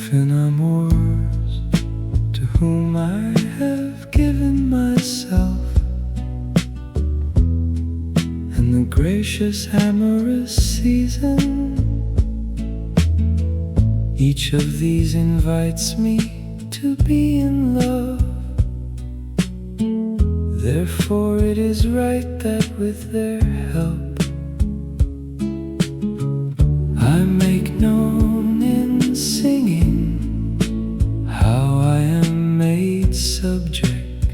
orphan Amors, to whom I have given myself, and the gracious amorous season, each of these invites me to be in love. Therefore it is right that with their help I make known in singing how I am made subject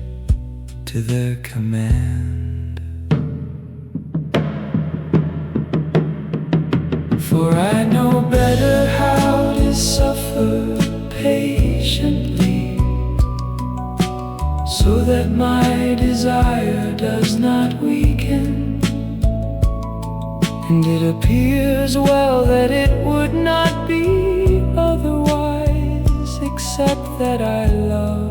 to their command. For I know better how to suffer patiently, so that my desire does not weaken. And it appears well that it would not be otherwise, except that I love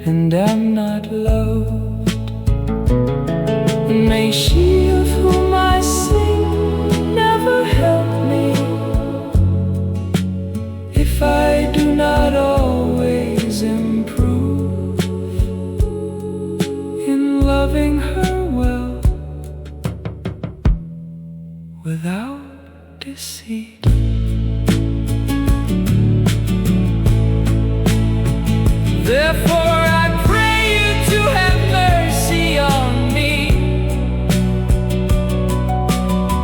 and am not loved. May she of whom I sing never help me, if I do not always improve in loving her well, without deceit. Therefore I pray you to have mercy on me,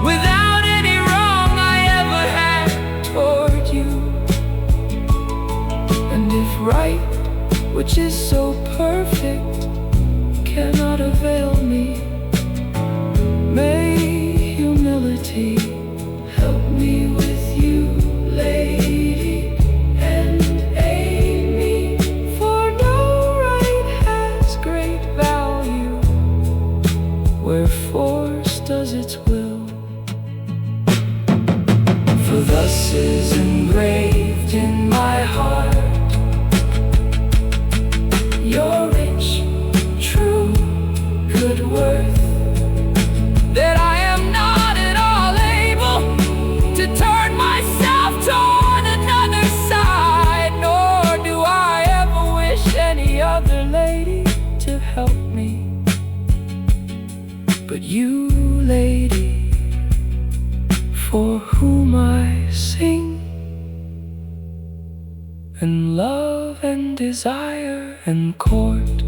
without any wrong I ever had toward you. And if right, which is so perfect, cannot avail me, may humility help me with you, lady, and aid me, for no right has great value where force does its will. For thus is engraved in my heart your rich, true, good worth, that I am not at all able to turn myself toward another side, nor do I ever wish any other lady to help me, but you, lady, for whom I sing, and love and desire and court.